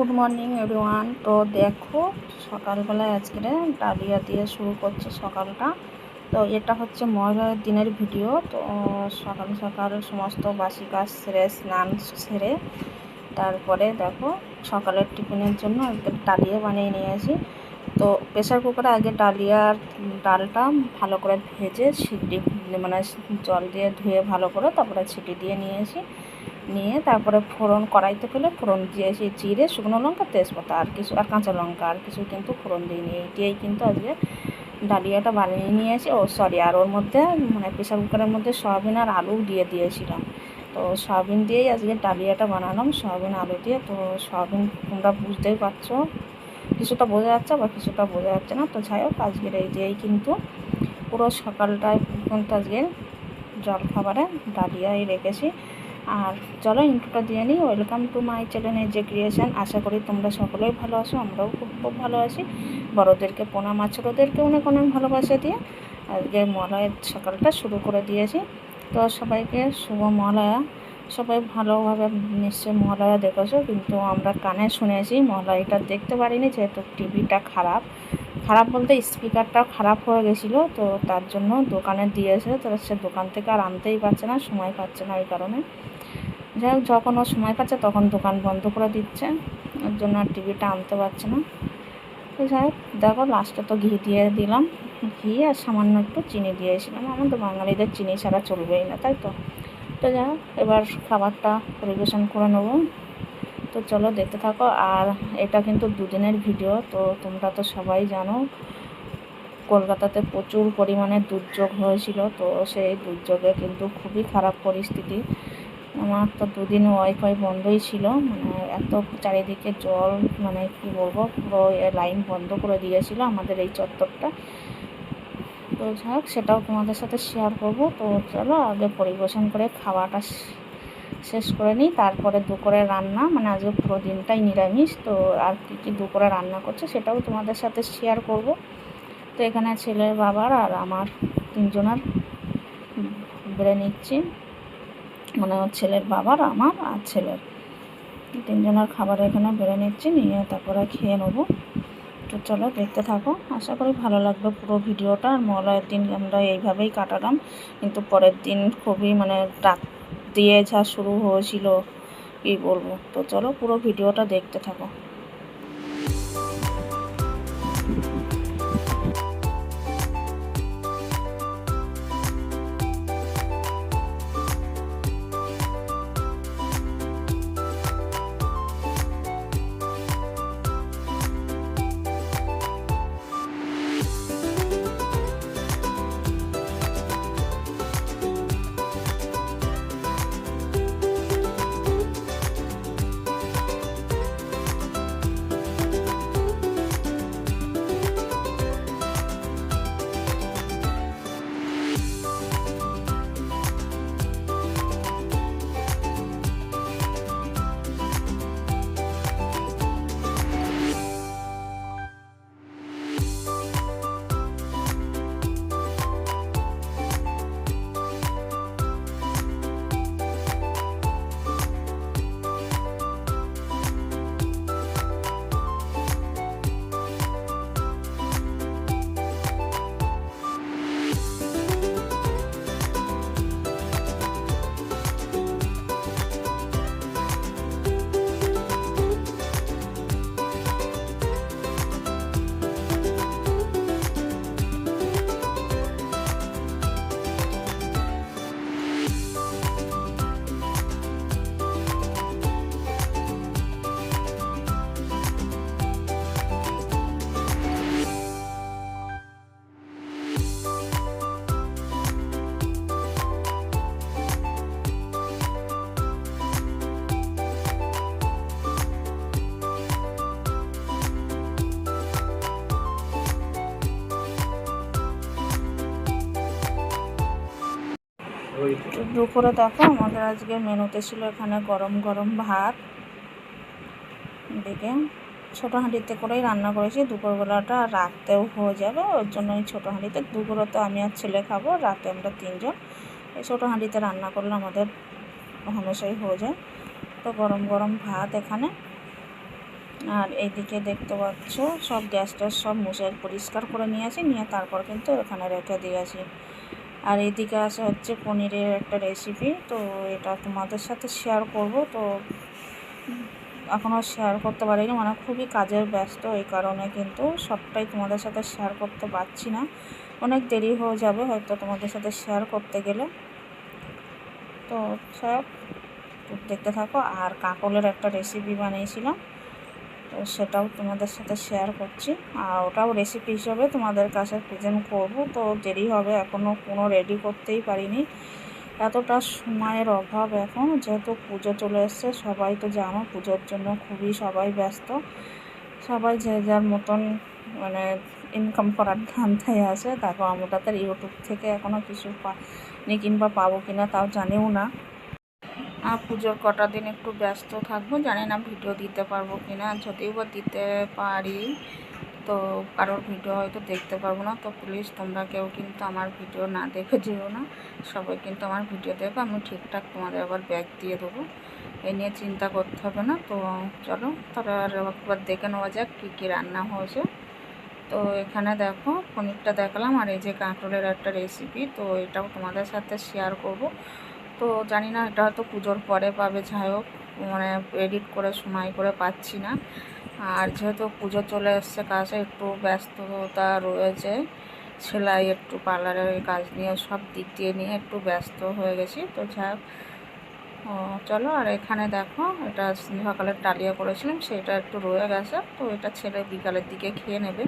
Good morning everyone. তো দেখো সকালবেলায় আজকে ডালিয়া দিয়ে শুরু করছে সকালটা। তো এটা হচ্ছে মহালয়ার দিনের ভিডিও। তো সকাল সকাল সমস্ত বাসি কাজ সেরে স্নান সেরে তারপরে দেখো সকালের টিফিনের জন্য ডালিয়া বানিয়ে নিয়ে আসি। তো প্রেশার কুকারে আগে ডালিয়ার ডালটা ভালো করে ভেজে সিটি মানে জল দিয়ে ধুয়ে ভালো করে তারপরে ছিটি দিয়ে নিয়ে তারপরে ফোড়ন কড়াইতে ফেলে ফোড়ন দিয়েছি জিরে, শুকনো লঙ্কা, তেজপাতা আর কাঁচা লঙ্কা, আর কিছু কিন্তু ফোড়ন দিইনি। এই দিয়েই কিন্তু আজকে ডালিয়াটা বানিয়ে নিয়েছি। আর ওর মধ্যে মানে প্রেশার কুকারের মধ্যে সয়াবিন আর আলু দিয়েছিলাম। তো সয়াবিন দিয়েই আজকে ডালিয়াটা বানালাম, সয়াবিন আলু দিয়ে। তো সয়াবিন তোমরা বুঝতেই পারছো, কিছুটা বোঝা যাচ্ছে আবার কিছুটা বোঝা যাচ্ছে না। তো যাই হোক, আজকের এই দিয়েই কিন্তু পুরো সকালটায় কিন্তু আজকে জলখাবারে ডালিয়াই রেখেছি। আর চলো ইন্ট্রোটা দিয়ে নিই। ওয়েলকাম টু মাই চ্যানেল যে ক্রিয়েশন। আশা করি তোমরা সকলেই ভালো আছো, আমরাও খুব ভালো আছি। বড়োদেরকে প্রণাম, ছোটোদেরকে অনেক অনেক ভালোবাসা দিয়ে আজকে মহালয়ের সকালটা শুরু করে দিয়েছি। তো সবাইকে শুভ মহালয়া। সবাই ভালোভাবে নিশ্চয়ই মহালয়া দেখেছো, কিন্তু আমরা কানে শুনেছি, মহালয়াটা দেখতে পারিনি যেহেতু টিভিটা খারাপ বলতে স্পিকারটাও খারাপ হয়ে গেছিলো। তো তার জন্য দোকানে দিয়েছে, তো সে দোকান থেকে আর আনতেই পারছে না, সময় পাচ্ছে না। ওই কারণে যাই হোক, যখন ও সময় পাচ্ছে তখন দোকান বন্ধ করে দিচ্ছে, ওর জন্য আর টিভিটা আনতে পারছে না। তো যাই হোক, দেখো লাস্টে তো ঘি দিয়ে দিলাম, ঘি আর সামান্য একটু চিনি দিয়েছিলাম। আমাদের বাঙালিদের চিনি ছাড়া চলবেই না, তাই তো। তো যাই হোক, এবার খাবারটা পরিবেশন করে নেব। তো চলো দেখতে থাকো। আর এটা কিন্তু দুদিনের ভিডিও। তো তোমরা তো সবাই জানো কলকাতাতে প্রচুর পরিমাণে দুর্যোগ হয়েছিল। তো সেই দুর্যোগে কিন্তু খুবই খারাপ পরিস্থিতি। আমার তো দুদিন ওয়াইফাই বন্ধই ছিল, মানে এত চারিদিকে জল, মানে কি বলবো, পুরো লাইন বন্ধ করে দিয়েছিল আমাদের এই চত্বরটা। তো যাই হোক, সেটাও তোমাদের সাথে শেয়ার করব। তো চলো আগে পরিবেশন করে খাওয়াটা শেষ করে নিই, তারপরে দুপুরে রান্না, মানে আজকে পুরো দিনটাই নিরামিষ। তো আর কী দুপুরে রান্না করছে সেটাও তোমাদের সাথে শেয়ার করব। তো এখানে ছেলের বাবার আর আমার তিনজনের বেড়ে নিচ্ছি, মানে ছেলের বাবার, আমার আর ছেলের তিনজনের খাবার এখানে বেড়ে নিচ্ছি, নিয়ে তারপরে খেয়ে নেবো। তো চলো দেখতে থাকো, আশা করি ভালো লাগবে পুরো ভিডিওটা। আর মহালয়ার দিন আমরা এইভাবেই কাটালাম, কিন্তু পরের দিন খুবই মানে রাত দিয়ে যা শুরু হয়েছিল কী বলবো। তো চলো পুরো ভিডিওটা দেখতে থাকো। দুপুরে দেখো আমাদের আজকে মেনুতে ছিল এখানে গরম গরম ভাত, এদিকে ছোটো হাঁড়িতে করেই রান্না করেছি। দুপুরবেলাটা রাতেও হয়ে যাবে, ওর জন্য এই ছোটো হাঁড়িতে। দুপুরে তো আমি আর ছেলে খাবো, রাতে আমরা তিনজন। এই ছোটো হাঁড়িতে রান্না করলে আমাদের হামেশাই হয়ে যায়। তো গরম গরম ভাত এখানে, আর এইদিকে দেখতে পাচ্ছ সব গ্যাস ট্যাস সব মুছে পরিষ্কার করে নিয়েছি, নিয়ে তারপর কিন্তু এখানে রেখে দিয়েছি। আর এইদিকে আছে হচ্ছে পনিরের একটা রেসিপি, তো এটা তোমাদের সাথে শেয়ার করব। তো এখনও শেয়ার করতে পারিনি, মানে খুবই কাজের ব্যস্ত, এই কারণে কিন্তু সবটাই তোমাদের সাথে শেয়ার করতে পারছি না। অনেক দেরি হয়ে যাবে হয়তো তোমাদের সাথে শেয়ার করতে গেলে। তো সব দেখতে থাকো। আর কাঁকলের একটা রেসিপি বানিয়েছিলাম, তো সেটাও তোমাদের সাথে শেয়ার করছি। আর ওটাও রেসিপি হিসাবে তোমাদের কাছে প্রেজেন্ট করব। তো দেরি হবে, এখনও কোনো রেডি করতেই পারিনি, এতটা সময়ের অভাব এখন, যেহেতু পুজো চলে এসছে। সবাই তো জানো পুজোর জন্য খুবই সবাই ব্যস্ত, সবাই যে যার মতন মানে ইনকাম করার ধান্দায় আছে। তারপর আমরা তার ইউটিউব থেকে এখনও কিছু পাইনি, কিংবা পাবো কিনা তাও জানিও না। আর পুজোর কটা দিন একটু ব্যস্ত থাকবো, জানি না ভিডিও দিতে পারবো কিনা। যদিও বা দিতে পারি তো কারোর ভিডিও হয়তো দেখতে পারবো না। তো প্লিজ তোমরা কেউ কিন্তু আমার ভিডিও না দেখে যেও না, সবাই কিন্তু আমার ভিডিও দেখো, আমি ঠিকঠাক তোমাদের আবার ব্যাক দিয়ে দেবো, এই নিয়ে চিন্তা করতে হবে না। তো চলো তাহলে আর একবার দেখে নেওয়া যাক কী কী রান্না হয়েছে। তো এখানে দেখো পনিরটা দেখালাম, আর এই যে কাঁকরোলের একটা রেসিপি, তো এটাও তোমাদের সাথে শেয়ার করব। তো জানি না এটা হয়তো পুজোর পরে পাবে, যাই হোক মানে এডিট করে সময় করে পাচ্ছি না। আর যেহেতু পুজো চলে এসছে, কাজে একটু ব্যস্ততা রয়েছে, সেলাই একটু পার্লারের কাজ নিয়ে সব দিক দিয়ে নিয়ে একটু ব্যস্ত হয়ে গেছি। তো যাই হোক চলো। আর এখানে দেখো এটা সকালের ডালিয়া করেছিলাম, সেটা একটু রয়ে গেছে, তো এটা ছেলে বিকালের দিকে খেয়ে নেবে।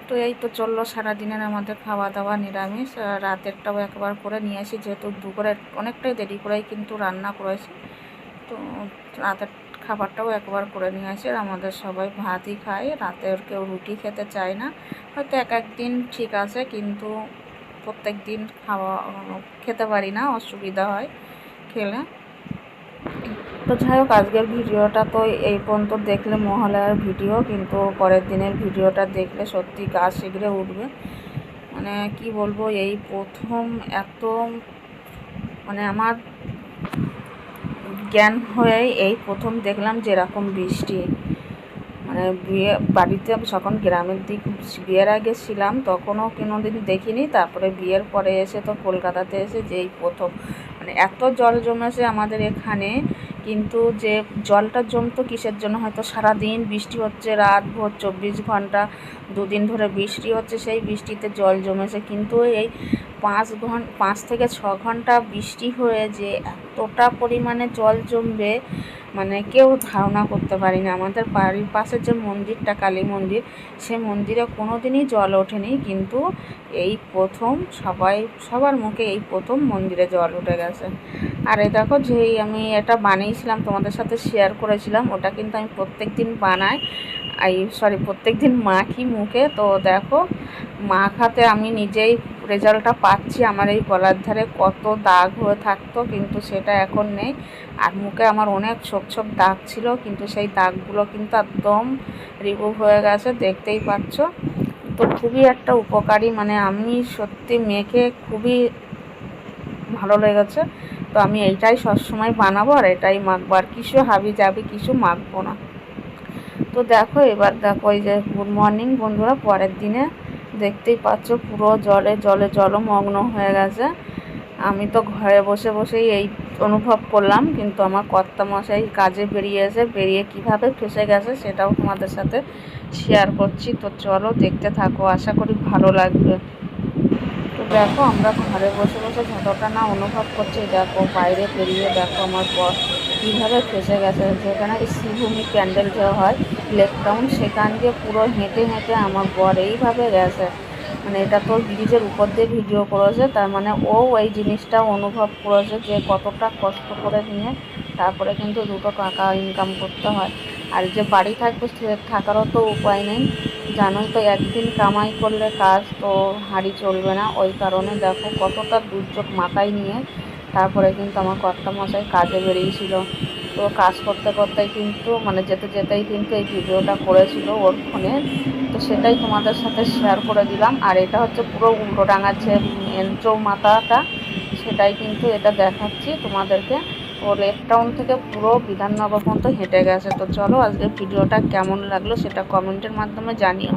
তো এই তো চললো সারাদিনের আমাদের খাওয়া দাওয়া নিরামিষ। রাতেরটাও একবার করে নিয়ে আসি, যেহেতু দুপুরে অনেকটাই দেরি করেই কিন্তু রান্না করেছি। তো রাতের খাবারটাও একবার করে নিয়ে আসি। আর আমাদের সবাই ভাতই খায়, রাতের কেউ রুটি খেতে চায় না। হয়তো এক একদিন ঠিক আছে, কিন্তু প্রত্যেক দিন খেতে পারি না, অসুবিধা হয় খেলে। তো যাই হোক আজকের ভিডিওটা তো এই পর্যন্ত দেখলে মহালয়ার ভিডিও, কিন্তু পরের দিনের ভিডিওটা দেখলে সত্যি গা শিগড়ে উঠবে। মানে কি বলবো, এই প্রথম এত মানে আমার জ্ঞান হয়ে এই প্রথম দেখলাম যেরকম বৃষ্টি। মানে বাড়িতে যখন গ্রামের দিক বিয়ের আগে ছিলাম তখনও কোনোদিন দেখিনি, তারপরে বিয়ের পরে এসে তো কলকাতাতে এসে যেই প্রথম মানে এত জল জমেছে আমাদের এখানে। কিন্তু যে জলটা জমতো কিসের জন্য, হয়তো সারাদিন বৃষ্টি হচ্ছে, রাত ভোর 24 ঘন্টা দুদিন ধরে বৃষ্টি হচ্ছে, সেই বৃষ্টিতে জল জমেছে। কিন্তু এই 5 থেকে 6 ঘন্টা বৃষ্টি হয়ে যে এতটা পরিমাণে জল জমবে মানে কেউ ধারণা করতে পারি না। আমাদের বাড়ির পাশে যে মন্দিরটা কালী মন্দির, সে মন্দিরে কোনো দিনই জল ওঠেনি, কিন্তু এই প্রথম সবার মুখে এই প্রথম মন্দিরে জল উঠে গেছে। আর এই দেখো যেই আমি এটা বানিয়েছিলাম তোমাদের সাথে শেয়ার করেছিলাম, ওটা কিন্তু আমি প্রত্যেক দিন বানাই, প্রত্যেক দিন মাখি মুখে। তো দেখো মাখাতে আমি নিজেই রেজাল্টটা পাচ্ছি। আমার এই গলার ধারে কত দাগ হয়ে থাকতো, কিন্তু সেটা এখন নেই। আর মুখে আমার অনেক ছোপ ছোপ দাগ ছিল, কিন্তু সেই দাগগুলো কিন্তু একদম রিমুভ হয়ে গেছে, দেখতেই পাচ্ছ। তো খুবই একটা উপকারী, মানে আমি সত্যি মেখে খুবই ভালো লেগেছে। তো আমি এইটাই সবসময় বানাবো আর এটাই মাখবো, আর কিছু হাবি যাবি কিছু মাখবো না। তো দেখো এবার দেখো এই যে গুড মর্নিং বন্ধুরা, পরের দিনে দেখতেই পাচ্ছ পুরো জলে জলে জলমগ্ন হয়ে গেছে। আমি তো ঘরে বসে বসেই এই অনুভব করলাম, কিন্তু আমার কর্তামশাই কাজে বেরিয়ে কিভাবে ফেসে গেছে সেটাও তোমাদের সাথে শেয়ার করছি। তো চলো দেখতে থাকো, আশা করি ভালো লাগবে। তো দেখো আমরা ঘরে বসে বসে যতটা না অনুভব করছি, দেখো বাইরে বেরিয়ে দেখো আমার বর কীভাবে ফেসে গেছে। যেখানে শ্রীভূমি প্যান্ডেল যে হয় লেক টাউন, সেখান দিয়ে পুরো হেঁটে হেঁটে আমার বর এইভাবে গেছে। মানে এটা তো ব্রিজের উপর দিয়ে ভিডিও করেছে, তার মানে ও এই জিনিসটা অনুভব করেছে যে কতটা কষ্ট করে নিয়ে তারপরে কিন্তু দুটো টাকা ইনকাম করতে হয়। আর যে বাড়ি থাকবে সে থাকারও তো উপায় নেই, জানোই তো একদিন কামাই করলে কাজ তো হাঁড়ি চলবে না। ওই কারণে দেখো কতটা দুর্যোগ মাথায় নিয়ে তারপরে কিন্তু আমার কর্তামশাই কাজে বেরিয়েছিল। তো কাজ করতে করতেই কিন্তু মানে যেতে যেতেই কিন্তু এই ভিডিওটা করেছিল ওর ফোনে, তো সেটাই তোমাদের সাথে শেয়ার করে দিলাম। আর এটা হচ্ছে পুরো উল্টোডাঙার যে মেন চৌমাথাটা, সেটাই কিন্তু এটা দেখাচ্ছি তোমাদেরকে। ও লেক টাউন থেকে পুরো বিধাননগর পর্যন্ত হেঁটে গেছে। তো চলো আজকের ভিডিওটা কেমন লাগলো সেটা কমেন্টের মাধ্যমে জানিও।